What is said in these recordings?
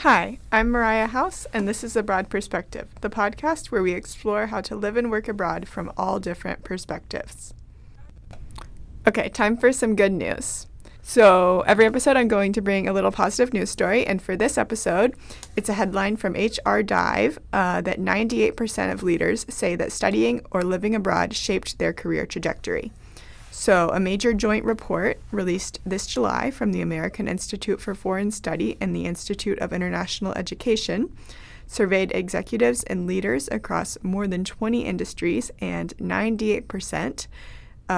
Hi, I'm Mariah House, and this is Abroad Perspective, the podcast where we explore how to live and work abroad from all different perspectives. Okay, time for some good news. So every episode I'm going to bring a little positive news story, and for this episode, it's a headline from HR Dive that 98% of leaders say that studying or living abroad shaped their career trajectory. So a major joint report released this July from the American Institute for Foreign Study and the Institute of International Education surveyed executives and leaders across more than 20 industries, and 98%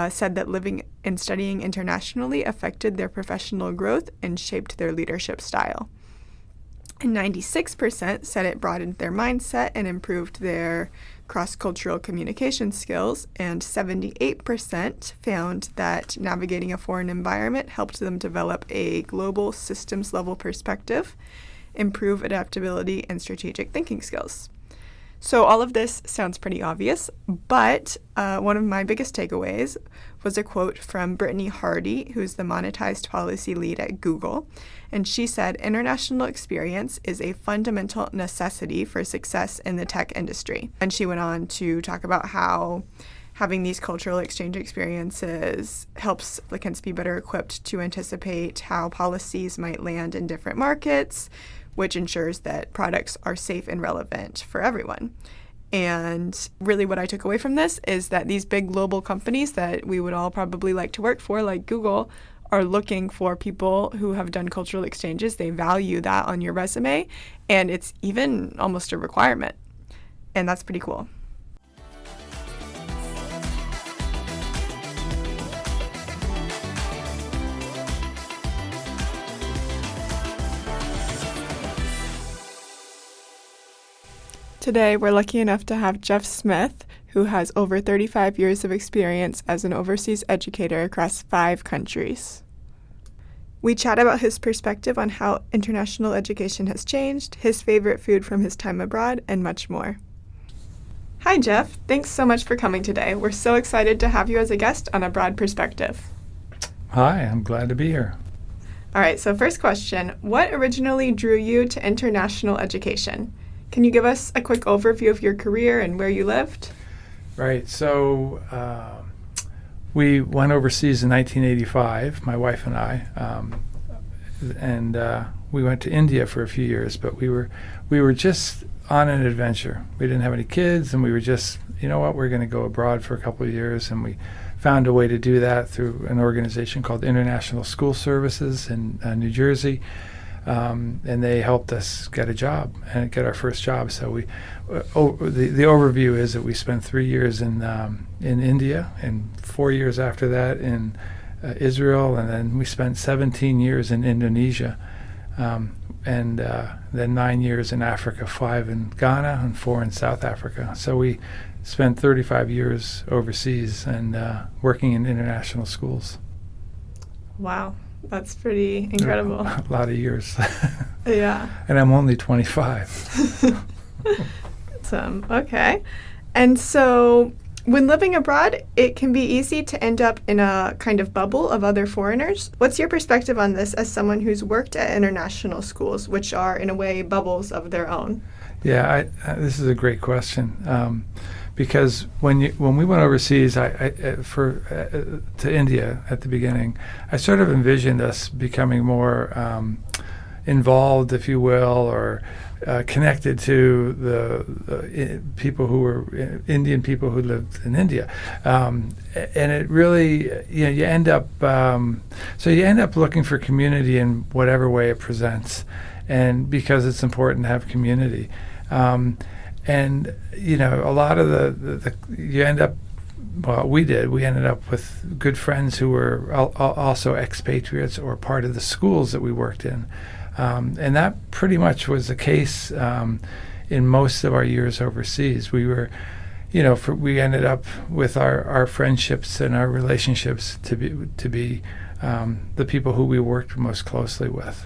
said that living and studying internationally affected their professional growth and shaped their leadership style. And 96% said it broadened their mindset and improved their cross-cultural communication skills, and 78% found that navigating a foreign environment helped them develop a global systems-level perspective, improve adaptability, and strategic thinking skills. So all of this sounds pretty obvious, but one of my biggest takeaways was a quote from Brittany Hardy, who's the monetized policy lead at Google. And she said, "International experience is a fundamental necessity for success in the tech industry." And she went on to talk about how having these cultural exchange experiences helps applicants be better equipped to anticipate how policies might land in different markets, which ensures that products are safe and relevant for everyone. And really what I took away from this is that these big global companies that we would all probably like to work for, like Google, are looking for people who have done cultural exchanges. They value that on your resume, and it's even almost a requirement. And that's pretty cool. Today, we're lucky enough to have Geoff Smith, who has over 35 years of experience as an overseas educator across 5 countries. We chat about his perspective on how international education has changed, his favorite food from his time abroad, and much more. Hi, Geoff. Thanks so much for coming today. We're so excited to have you as a guest on Abroad Perspective. Hi, I'm glad to be here. All right, so first question, what originally drew you to international education? Can you give us a quick overview of your career and where you lived? Right. So we went overseas in 1985, my wife and I, and we went to India for a few years. But we were just on an adventure. We didn't have any kids, and we were just, we're going to go abroad for a couple of years, and we found a way to do that through an organization called International School Services in New Jersey. And they helped us get a job and get our first job. So the overview is that we spent 3 years in India, and 4 years after that in Israel, and then we spent 17 years in Indonesia, and then 9 years in Africa, 5 in Ghana and 4 in South Africa. So we spent 35 years overseas and working in international schools. Wow. That's pretty incredible. A lot of years. Yeah. And I'm only 25. Awesome. Okay. And so when living abroad, it can be easy to end up in a kind of bubble of other foreigners. What's your perspective on this as someone who's worked at international schools, which are in a way bubbles of their own? Yeah, this is a great question. Because when we went overseas to India at the beginning, I sort of envisioned us becoming more involved, if you will, or connected to the people who were Indian people who lived in India, and it really, you end up looking for community in whatever way it presents, and because it's important to have community. And a lot of you end up, well, we ended up with good friends who were also expatriates or part of the schools that we worked in. And that pretty much was the case in most of our years overseas. We were, we ended up with our friendships and our relationships to be the people who we worked most closely with.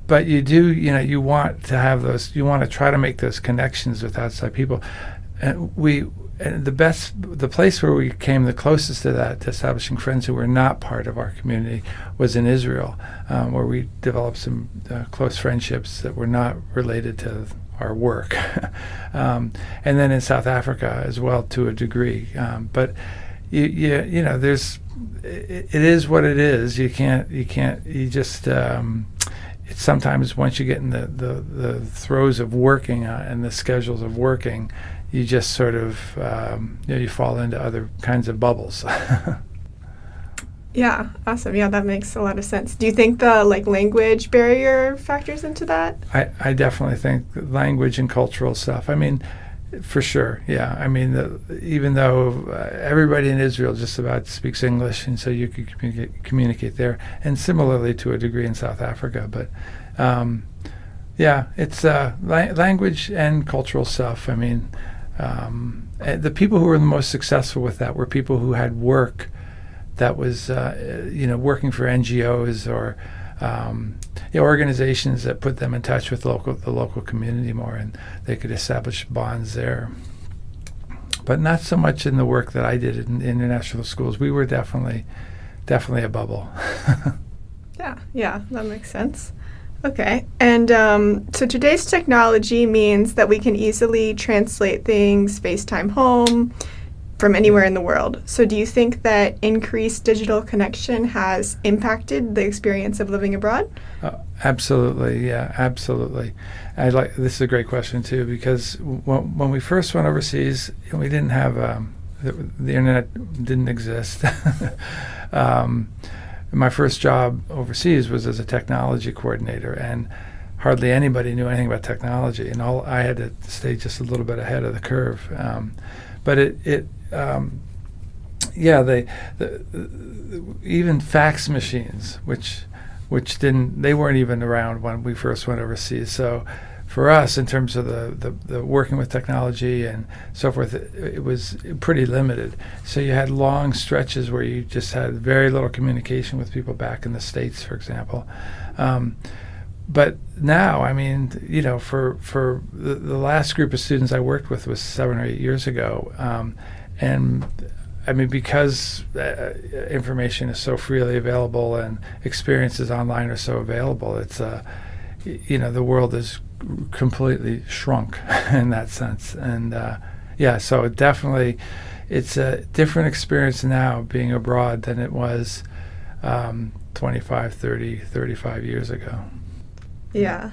But you want to have those, you want to try to make those connections with outside people. And and the place where we came the closest to that, to establishing friends who were not part of our community, was in Israel, where we developed some close friendships that were not related to our work, and then in South Africa as well to a degree. But you know, it is what it is. You just. It's sometimes once you get in the throes of working and the schedules of working, you just sort of you fall into other kinds of bubbles. Yeah, awesome. Yeah, that makes a lot of sense. Do you think the language barrier factors into that? I definitely think language and cultural stuff. I mean, for sure, yeah. I mean, even though everybody in Israel just about speaks English, and so you could communicate there, and similarly to a degree in South Africa. But yeah, it's language and cultural stuff. I mean, the people who were the most successful with that were people who had work that was, working for NGOs or organizations that put them in touch with the local community more, and they could establish bonds there. But not so much in the work that I did in international schools. We were definitely a bubble. Yeah, that makes sense. Okay, and so today's technology means that we can easily translate things, FaceTime home, from anywhere in the world. So do you think that increased digital connection has impacted the experience of living abroad? Absolutely, yeah, absolutely. This is a great question too, because when we first went overseas, we didn't have the internet didn't exist. My first job overseas was as a technology coordinator, and hardly anybody knew anything about technology, and I had to stay just a little bit ahead of the curve. But even fax machines, which they weren't even around when we first went overseas. So for us, in terms of the working with technology and so forth, it was pretty limited. So you had long stretches where you just had very little communication with people back in the States, for example. But now, I mean, for the last group of students I worked with was 7 or 8 years ago, and I mean, because information is so freely available and experiences online are so available, it's the world is completely shrunk in that sense. And so definitely it's a different experience now being abroad than it was 25, 30, 35 years ago. Yeah,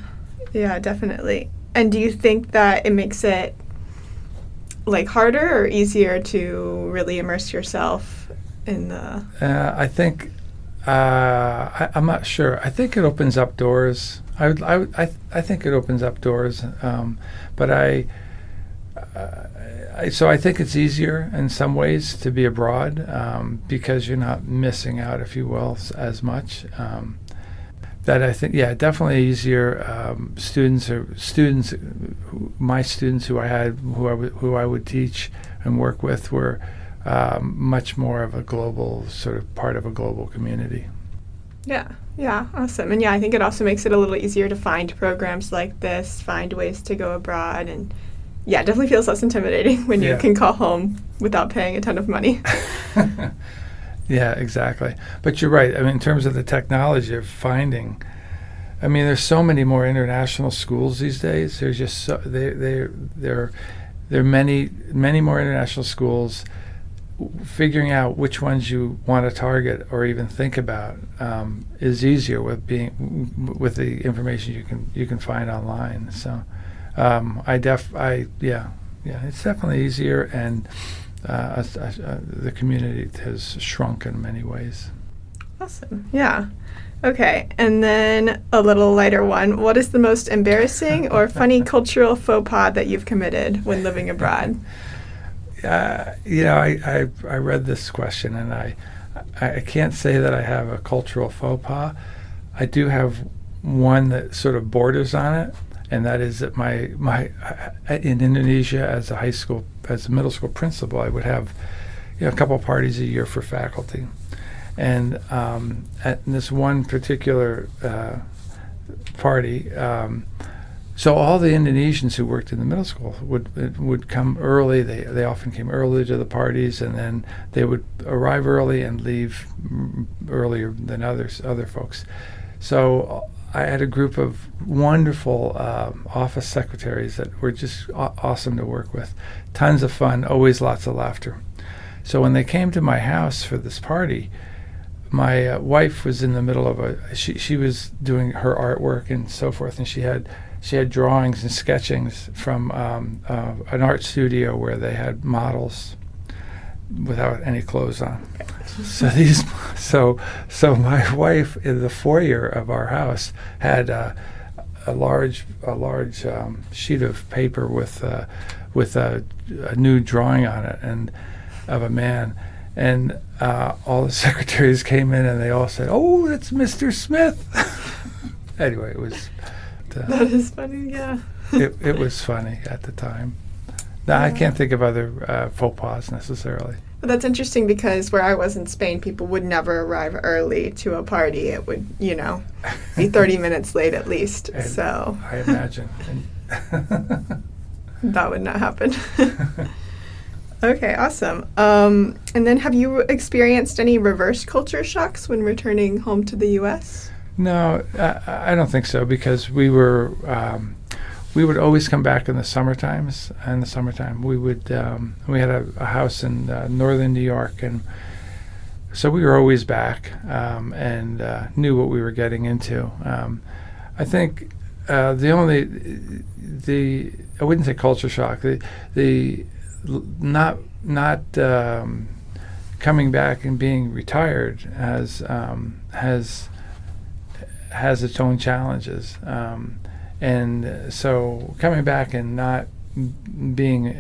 definitely. And do you think that it makes it harder or easier to really immerse yourself in the... I think I'm not sure. I think it opens up doors. I think it opens up doors, but so I think it's easier in some ways to be abroad because you're not missing out, if you will, as much. That I think, definitely easier. My students who I would teach and work with were much more of a global sort of part of a global community. Yeah, awesome. And I think it also makes it a little easier to find programs like this, find ways to go abroad, and it definitely feels less intimidating when you can call home without paying a ton of money. Yeah, exactly. But you're right. I mean, in terms of the technology of finding, I mean, there's so many more international schools these days. There's just there are many more international schools. Figuring out which ones you want to target or even think about is easier with the information you can find online. So, it's definitely easier, and the community has shrunk in many ways. Awesome. Yeah. Okay. And then a little lighter one. What is the most embarrassing or funny cultural faux pas that you've committed when living abroad? I read this question, and I can't say that I have a cultural faux pas. I do have one that sort of borders on it, and that is that my in Indonesia as a middle school principal, I would have a couple parties a year for faculty, and at this one particular party, So all the Indonesians who worked in the middle school would come early. They often came early to the parties, and then they would arrive early and leave earlier than other folks. So I had a group of wonderful office secretaries that were just awesome to work with. Tons of fun, always lots of laughter. So when they came to my house for this party, my wife was in the middle of she was doing her artwork and so forth, and she had drawings and sketchings from an art studio where they had models without any clothes on. So my wife in the foyer of our house had a large sheet of paper with a nude drawing on it and of a man, and all the secretaries came in and they all said, "Oh, that's Mr. Smith." Anyway, it was. That is funny, yeah. It was funny at the time. Now, I can't think of other faux pas necessarily. But that's interesting because where I was in Spain, people would never arrive early to a party. It would, be 30 minutes late at least. And so I imagine. That would not happen. Okay, awesome. And then have you experienced any reverse culture shocks when returning home to the U.S.? No, I don't think so, because we would always come back in the summertime. We had a house in northern New York, and so we were always back and knew what we were getting into. I think I wouldn't say culture shock. The not coming back and being retired has its own challenges, and so coming back and not being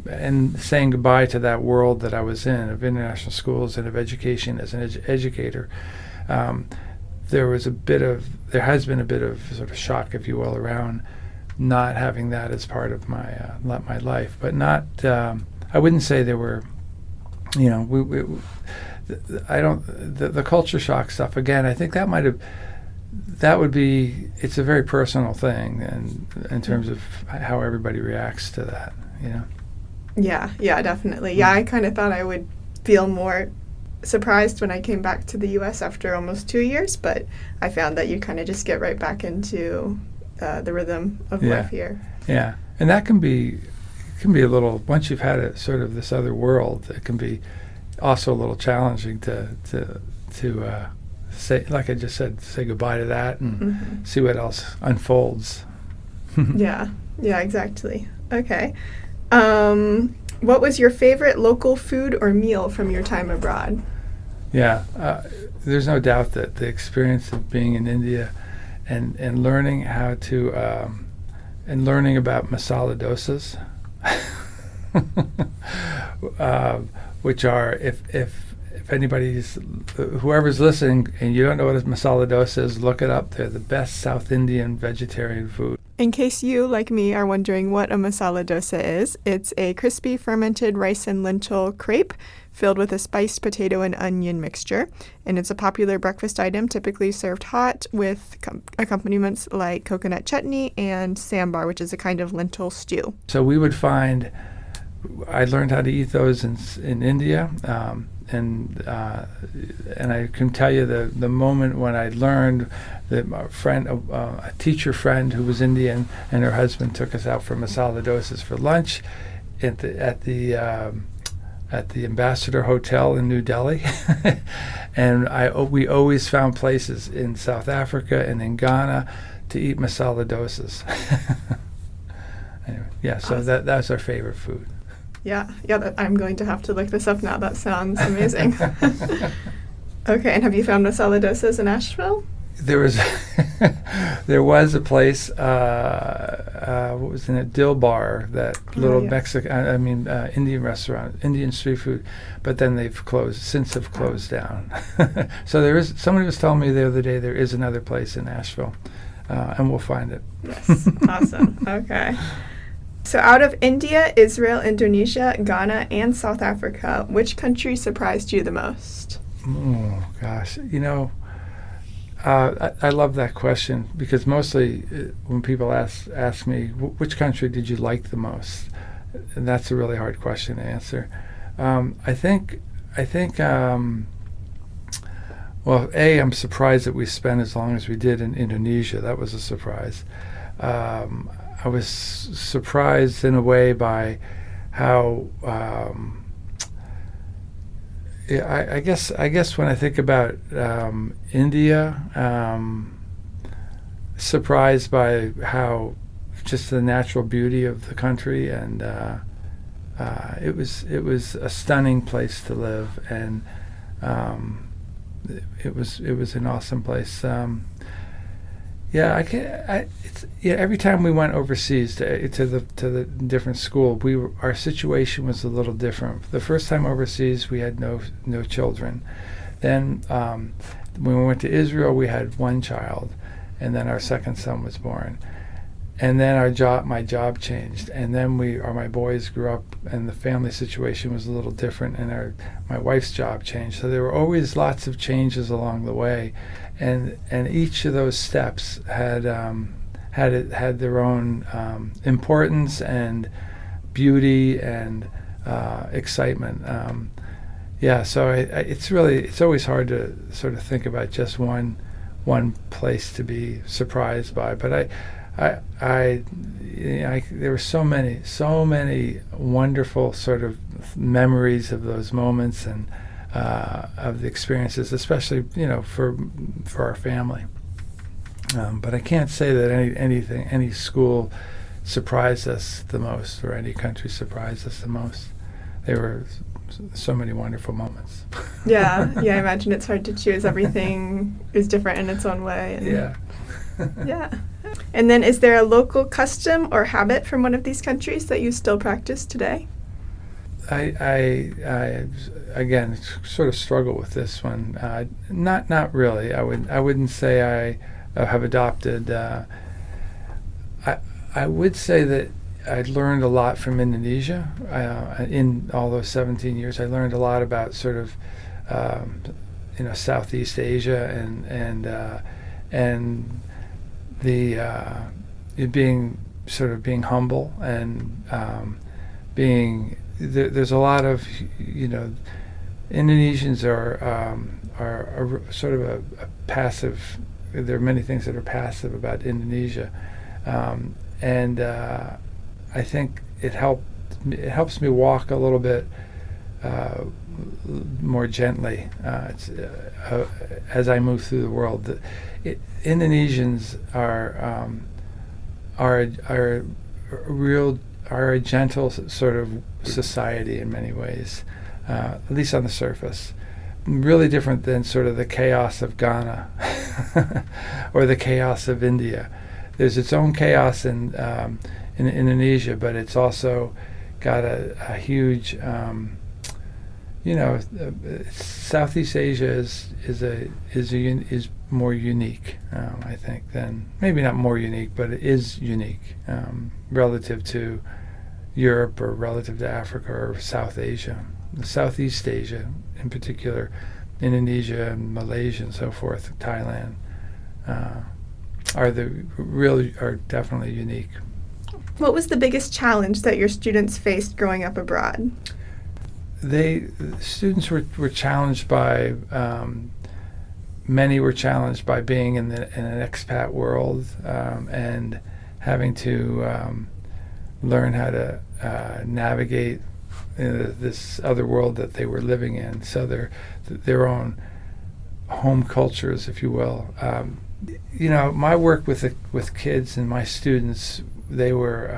and saying goodbye to that world that I was in of international schools and of education as an educator, there has been a bit of sort of shock, if you will, around not having that as part of my life, but not. I wouldn't say there were, I don't. The culture shock stuff again. I think that would be. It's a very personal thing, and in terms of how everybody reacts to that, Yeah, definitely. Yeah, I kind of thought I would feel more surprised when I came back to the U.S. after almost 2 years, but I found that you kind of just get right back into the rhythm of life here. Yeah, and that can be a little, once you've had it sort of this other world, it can be also a little challenging to say, like I just said, say goodbye to that and see what else unfolds. Yeah, exactly. Okay. What was your favorite local food or meal from your time abroad? Yeah, there's no doubt that the experience of being in India and learning how to and learning about masala dosas, which are, if whoever's listening and you don't know what a masala dosa is, look it up. They're the best South Indian vegetarian food. In case you, like me, are wondering what a masala dosa is, it's a crispy fermented rice and lentil crepe filled with a spiced potato and onion mixture. And it's a popular breakfast item, typically served hot with accompaniments like coconut chutney and sambar, which is a kind of lentil stew. So we would find, I learned how to eat those in India, and I can tell you the moment when I learned that a teacher friend who was Indian and her husband took us out for masala dosas for lunch at the Ambassador Hotel in New Delhi, and we always found places in South Africa and in Ghana to eat masala dosas. Anyway, so awesome. That's our favorite food. Yeah, I'm going to have to look this up now. That sounds amazing. Okay, and have you found masala dosas in Asheville? There was a place, what was in it, Dill Bar, that little Indian restaurant, Indian street food, but then they've closed down. So somebody was telling me the other day there is another place in Asheville, and we'll find it. Yes, awesome. Okay. So out of India, Israel, Indonesia, Ghana, and South Africa, which country surprised you the most? Oh, gosh. I love that question because mostly when people ask me which country did you like the most, and that's a really hard question to answer. I think. Well, I'm surprised that we spent as long as we did in Indonesia. That was a surprise. I was surprised in a way by how. I guess when I think about India, surprised by how just the natural beauty of the country, and it was a stunning place to live, and it was an awesome place. Every time we went overseas to the different school, our situation was a little different. The first time overseas, we had no children. Then when we went to Israel, we had one child, and then our second son was born. And then my job changed, and then my boys grew up, and the family situation was a little different, and my wife's job changed. So there were always lots of changes along the way, and each of those steps had their own importance and beauty and excitement. So it's always hard to sort of think about just one place to be surprised by, but there were so many wonderful sort of memories of those moments and of the experiences, especially for our family. But I can't say that any school surprised us the most, or any country surprised us the most. There were so many wonderful moments. Yeah, I imagine it's hard to choose. Everything is different in its own way. Yeah. Yeah. And then is there a local custom or habit from one of these countries that you still practice today? I again sort of struggle with this one. Not really. I wouldn't say I have adopted. I would say that I learned a lot from Indonesia. In all those 17 years, I learned a lot about sort of Southeast Asia and the being humble and there's a lot of Indonesians are sort of a passive. There are many things that are passive about Indonesia, and I think it helps me walk a little bit more gently as I move through the world. Indonesians are a gentle sort of society in many ways, at least on the surface. Really different than sort of the chaos of Ghana or the chaos of India. There's its own chaos in Indonesia, but it's also got a huge. Southeast Asia is more unique, I think, than maybe not more unique, but it is unique relative to Europe or relative to Africa or South Asia. Southeast Asia, in particular, Indonesia and Malaysia and so forth, Thailand, are definitely unique. What was the biggest challenge that your students faced growing up abroad? Students were challenged by many were challenged by being in an expat world and having to learn how to navigate this other world that they were living in. So their own home cultures, if you will. My work with kids and my students, they were.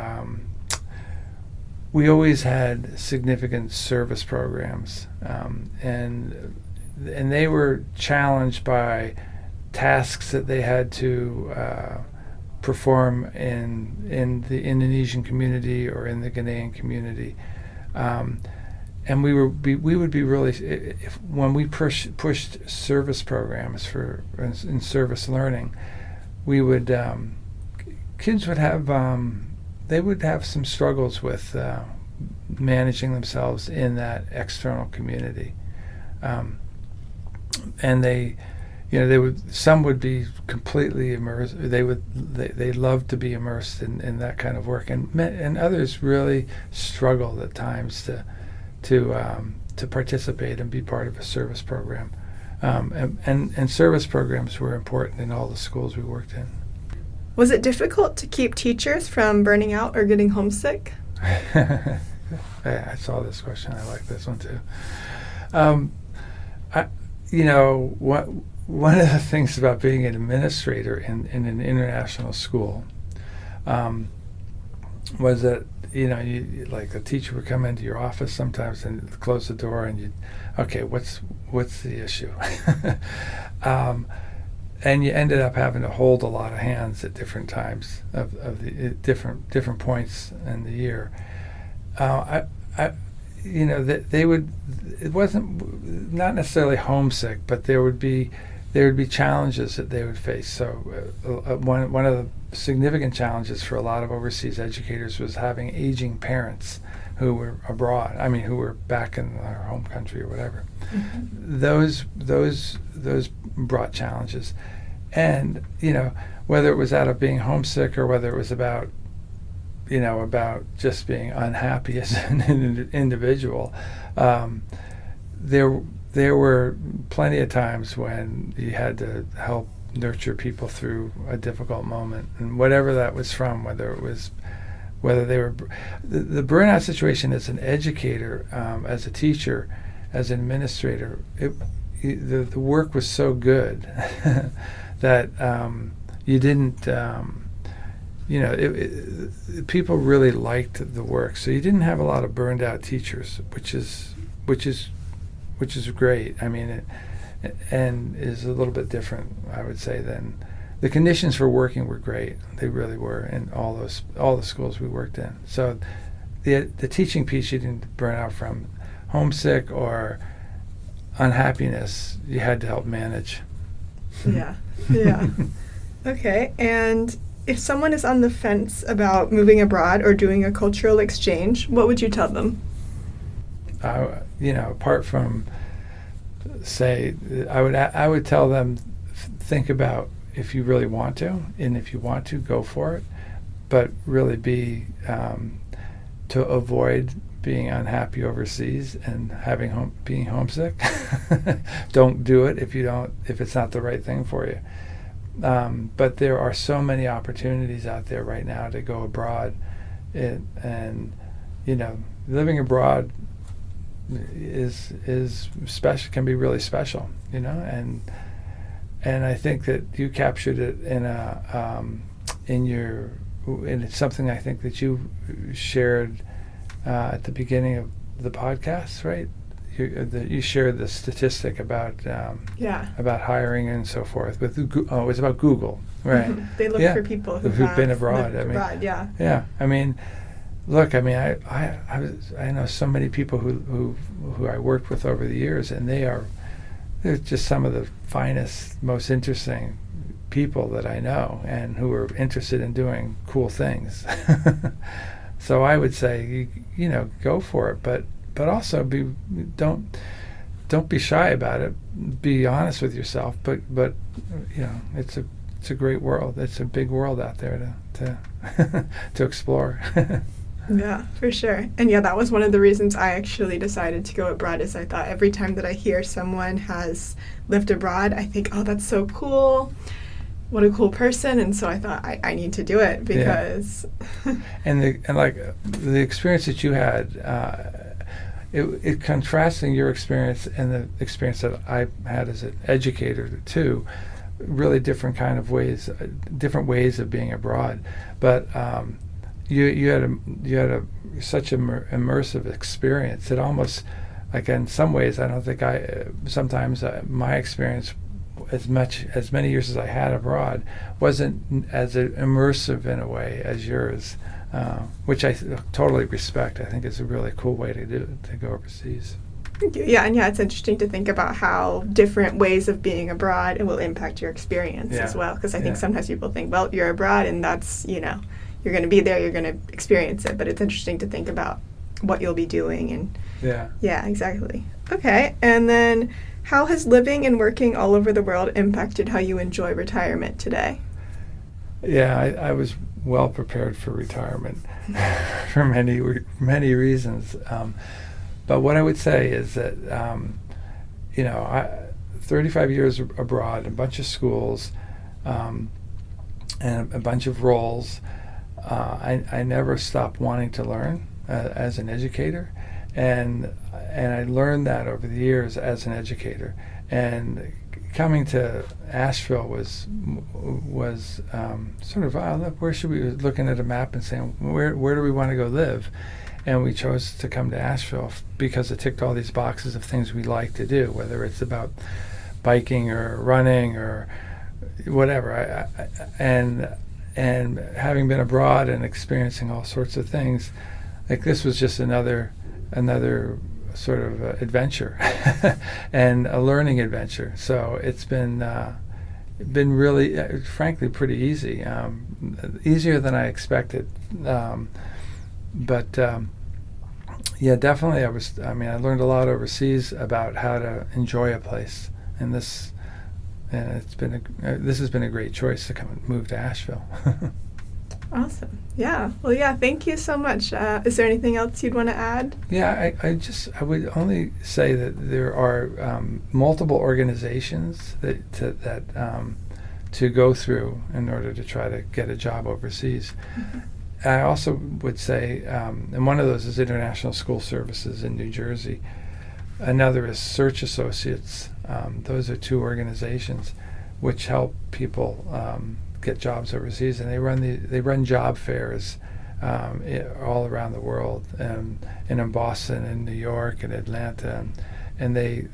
We always had significant service programs, and they were challenged by tasks that they had to perform in the Indonesian community or in the Ghanaian community, and we would be really, when we pushed service programs in service learning, we would kids would have. They would have some struggles with managing themselves in that external community, and they some would be completely immersed. They love to be immersed in that kind of work, and others really struggled at times to participate and be part of a service program. And service programs were important in all the schools we worked in. Was it difficult to keep teachers from burning out or getting homesick? I saw this question. I like this one too. One of the things about being an administrator in an international school was that like a teacher would come into your office sometimes and close the door, and what's the issue? And you ended up having to hold a lot of hands at different times of the different points in the year. They would. It wasn't not necessarily homesick, but there would be challenges that they would face. So one of the significant challenges for a lot of overseas educators was having aging parents who were abroad. I mean, who were back in their home country or whatever. Mm-hmm. Those brought challenges, and whether it was out of being homesick or whether it was about just being unhappy as an individual, there were plenty of times when you had to help nurture people through a difficult moment, and whatever that was from, whether they were the burnout situation as an educator, as a teacher, as an administrator. The work was so good that you didn't. People really liked the work, so you didn't have a lot of burned out teachers, which is great. I mean, and is a little bit different, I would say, than the conditions for working were great. They really were in all the schools we worked in. So the teaching piece you didn't burn out from. Homesick or unhappiness, you had to help manage. Yeah. Okay, and if someone is on the fence about moving abroad or doing a cultural exchange, what would you tell them? Apart from, say, I would tell them, think about if you really want to, and if you want to, go for it, but really to avoid being unhappy overseas and being homesick. Don't do it if it's not the right thing for you. But there are so many opportunities out there right now to go abroad, and living abroad is special, can be really special, and I think that you captured it and it's something I think that you shared at the beginning of the podcast, right? You shared the statistic about hiring and so forth. It was about Google, right? Mm-hmm. They look for people who've been abroad. Yeah. I mean, look. I mean, I know so many people who I worked with over the years, and they're just some of the finest, most interesting people that I know, and who are interested in doing cool things. So I would say, go for it, but also don't be shy about it. Be honest with yourself, but it's a great world. It's a big world out there to explore. Yeah, for sure. And that was one of the reasons I actually decided to go abroad, is I thought every time that I hear someone has lived abroad, I think, oh, that's so cool. What a cool person. And so I thought I need to do it because and the experience that you had, it contrasting your experience and the experience that I had as an educator too, really different ways of being abroad. But you had such an immersive experience. It almost, like, in some ways, I don't think sometimes my experience, as many years as I had abroad, wasn't as immersive in a way as yours, which I totally respect. I think it's a really cool way to go overseas. Thank you. Yeah, and it's interesting to think about how different ways of being abroad will impact your experience as well. Because I think sometimes people think, well, you're abroad and that's, you're going to be there, you're going to experience it. But it's interesting to think about what you'll be doing and Yeah. Yeah, exactly. Okay, and then how has living and working all over the world impacted how you enjoy retirement today? Yeah, I was well prepared for retirement for many reasons. But what I would say is that, 35 years abroad, a bunch of schools, and a bunch of roles, I never stopped wanting to learn as an educator. And I learned that over the years as an educator. And coming to Asheville was sort of, look, where should we, looking at a map and saying, where do we want to go live? And we chose to come to Asheville because it ticked all these boxes of things we like to do, whether it's about biking or running or whatever. And having been abroad and experiencing all sorts of things, like this was just another sort of adventure and a learning adventure. So it's been really, frankly, pretty easy, easier than I expected. Yeah, definitely. I learned a lot overseas about how to enjoy a place, and this has been a great choice to come and move to Asheville. Awesome. Yeah. Well, yeah, thank you so much. Is there anything else you'd want to add? Yeah, I would only say that there are multiple organizations that to go through in order to try to get a job overseas. Mm-hmm. I also would say, and one of those is International School Services in New Jersey. Another is Search Associates. Those are two organizations which help people get jobs overseas, and they run job fairs all around the world, and in Boston and New York and Atlanta, and they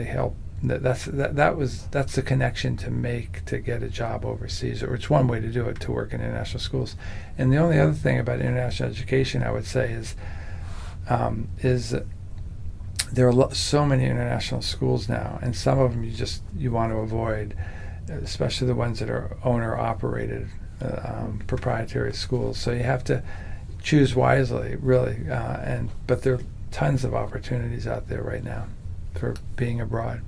help. That's the connection to make to get a job overseas, or it's one way to do it, to work in international schools. And the only other thing about international education I would say is there are so many international schools now, and some of them you want to avoid, especially the ones that are owner-operated, proprietary schools. So you have to choose wisely, really. But there are tons of opportunities out there right now for being abroad.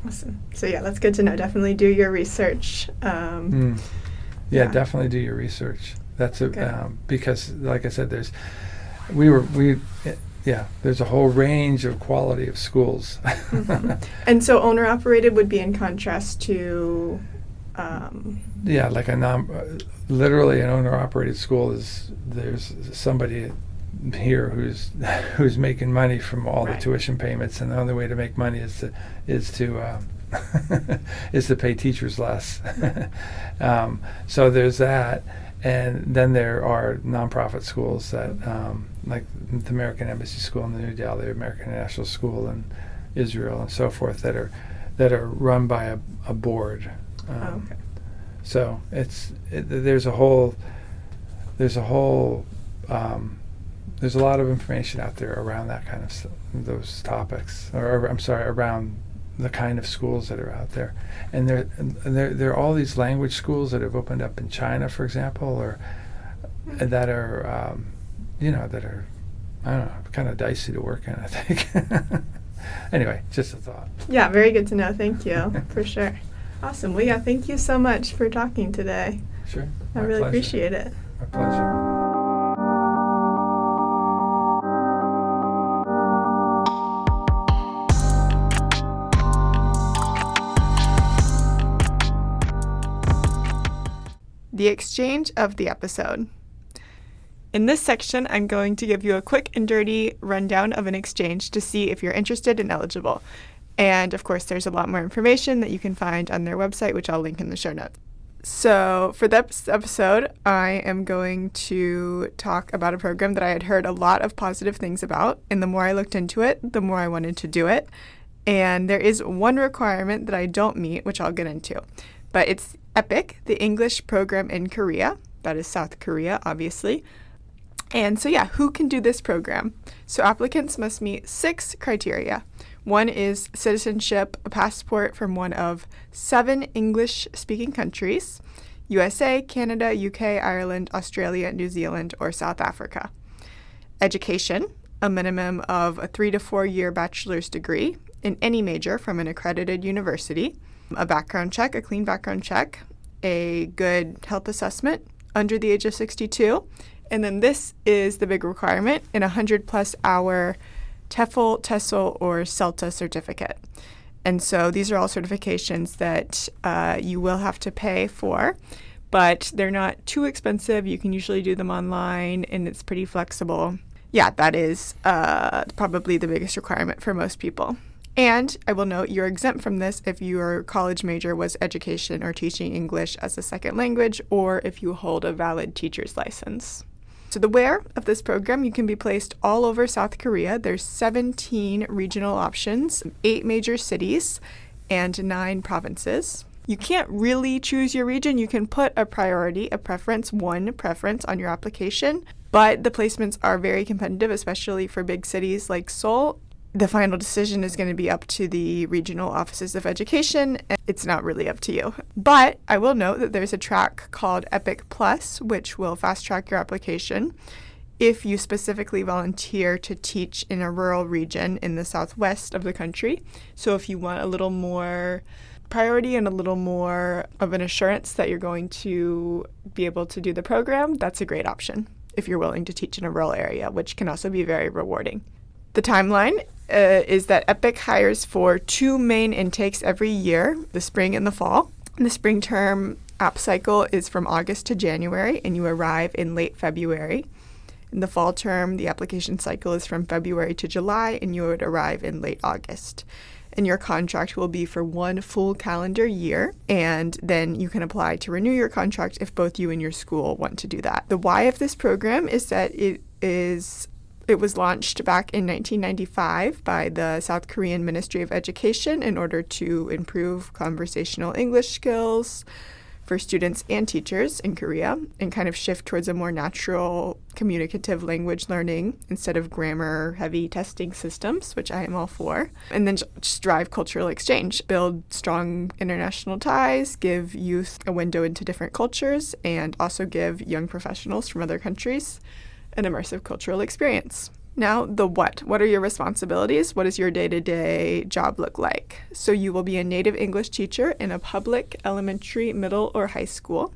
Awesome. So yeah, that's good to know. Definitely do your research. Yeah, definitely do your research. That's because, like I said, there's a whole range of quality of schools. Mm-hmm. And so owner-operated would be in contrast to... like literally an owner-operated school there's somebody here who's making money from all the tuition payments, and the only way to make money is to pay teachers less. So there's that. And then there are nonprofit schools that, like the American Embassy School in New Delhi, American International School in Israel, and so forth, that are run by a board. Okay. So there's a lot of information out there around that kind of those topics, or I'm sorry, around the kind of schools that are out there. And there are all these language schools that have opened up in China, for example, or that are that are, I don't know, kind of dicey to work in, I think. Anyway, just a thought. Yeah, very good to know. Thank you. For sure. Awesome. Well, yeah, thank you so much for talking today. Sure. I really appreciate it. My pleasure. The exchange of the episode. In this section, I'm going to give you a quick and dirty rundown of an exchange to see if you're interested and eligible. And of course, there's a lot more information that you can find on their website, which I'll link in the show notes. So for this episode, I am going to talk about a program that I had heard a lot of positive things about. And the more I looked into it, the more I wanted to do it. And there is one requirement that I don't meet, which I'll get into. But it's EPIC, the English program in Korea. That is South Korea, obviously. And so, yeah, who can do this program? So applicants must meet 6 criteria. One is citizenship, a passport from one of 7 English-speaking countries: USA, Canada, UK, Ireland, Australia, New Zealand, or South Africa. Education, a minimum of a 3 to 4 year bachelor's degree in any major from an accredited university, a background check, a clean background check, a good health assessment under the age of 62, and then this is the big requirement, an 100+ hour TEFL, TESOL, or CELTA certificate. And so these are all certifications that you will have to pay for, but they're not too expensive. You can usually do them online, and it's pretty flexible. Yeah, that is probably the biggest requirement for most people. And I will note you're exempt from this if your college major was education or teaching English as a second language, or if you hold a valid teacher's license. So the where of this program, you can be placed all over South Korea. There's 17 regional options, 8 major cities, and 9 provinces. You can't really choose your region. You can put a priority, a preference, one preference on your application, but the placements are very competitive, especially for big cities like Seoul. The final decision is going to be up to the regional offices of education, and it's not really up to you. But I will note that there's a track called EPIC Plus, which will fast track your application if you specifically volunteer to teach in a rural region in the southwest of the country. So if you want a little more priority and a little more of an assurance that you're going to be able to do the program, that's a great option if you're willing to teach in a rural area, which can also be very rewarding. The timeline is that EPIC hires for 2 main intakes every year, the spring and the fall. The spring term app cycle is from August to January, and you arrive in late February. In the fall term, the application cycle is from February to July, and you would arrive in late August. And your contract will be for 1 full calendar year, and then you can apply to renew your contract if both you and your school want to do that. The why of this program is that it was launched back in 1995 by the South Korean Ministry of Education in order to improve conversational English skills for students and teachers in Korea and kind of shift towards a more natural communicative language learning instead of grammar-heavy testing systems, which I am all for. And then just drive cultural exchange, build strong international ties, give youth a window into different cultures, and also give young professionals from other countries an immersive cultural experience. Now, the what. What are your responsibilities? What does your day-to-day job look like? So you will be a native English teacher in a public elementary, middle, or high school,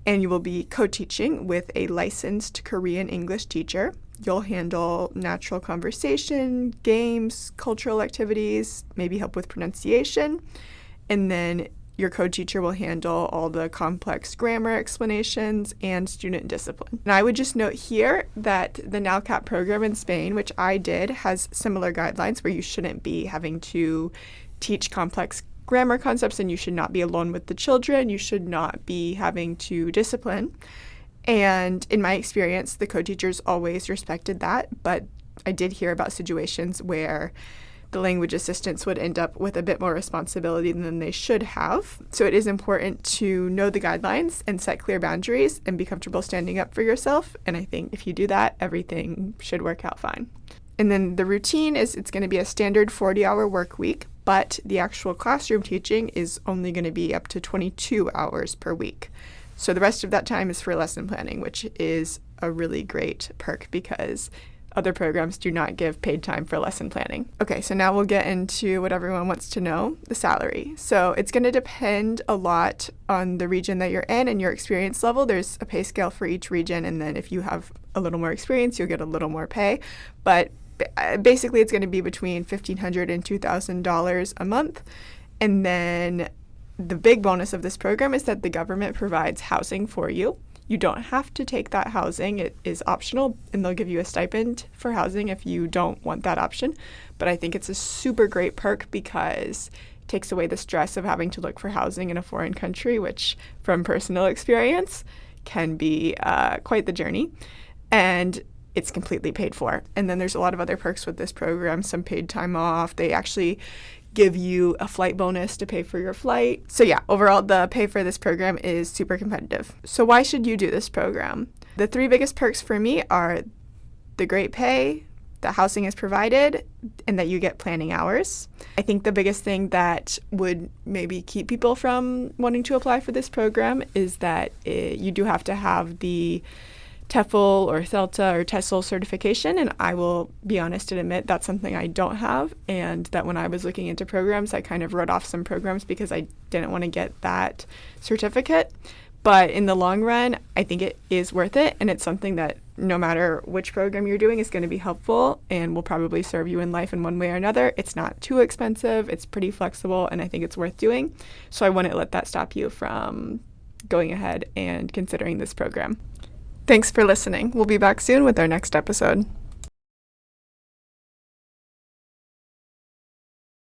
and you will be co-teaching with a licensed Korean English teacher. You'll handle natural conversation, games, cultural activities, maybe help with pronunciation, and then your co-teacher will handle all the complex grammar explanations and student discipline. And I would just note here that the NALCAP program in Spain, which I did, has similar guidelines where you shouldn't be having to teach complex grammar concepts, and you should not be alone with the children. You should not be having to discipline. And in my experience, the co-teachers always respected that, but I did hear about situations where the language assistants would end up with a bit more responsibility than they should have. So it is important to know the guidelines and set clear boundaries and be comfortable standing up for yourself. And I think if you do that, everything should work out fine. And then the routine is it's going to be a standard 40-hour work week, but the actual classroom teaching is only going to be up to 22 hours per week. So the rest of that time is for lesson planning, which is a really great perk because other programs do not give paid time for lesson planning. Okay, so now we'll get into what everyone wants to know, the salary. So it's going to depend a lot on the region that you're in and your experience level. There's a pay scale for each region, and then if you have a little more experience, you'll get a little more pay. But basically, it's going to be between $1,500 and $2,000 a month. And then the big bonus of this program is that the government provides housing for you. You don't have to take that housing. It is optional, and they'll give you a stipend for housing if you don't want that option. But I think it's a super great perk because it takes away the stress of having to look for housing in a foreign country, which from personal experience can be quite the journey. And it's completely paid for. And then there's a lot of other perks with this program, some paid time off. They actually give you a flight bonus to pay for your flight. So yeah, overall, the pay for this program is super competitive. So why should you do this program? The 3 biggest perks for me are the great pay, the housing is provided, and that you get planning hours. I think the biggest thing that would maybe keep people from wanting to apply for this program is that you do have to have the TEFL or THELTA or TESOL certification, and I will be honest and admit that's something I don't have, and that when I was looking into programs, I kind of wrote off some programs because I didn't want to get that certificate. But in the long run, I think it is worth it, and it's something that no matter which program you're doing is going to be helpful and will probably serve you in life in one way or another. It's not too expensive, it's pretty flexible, and I think it's worth doing. So I wouldn't let that stop you from going ahead and considering this program. Thanks for listening. We'll be back soon with our next episode.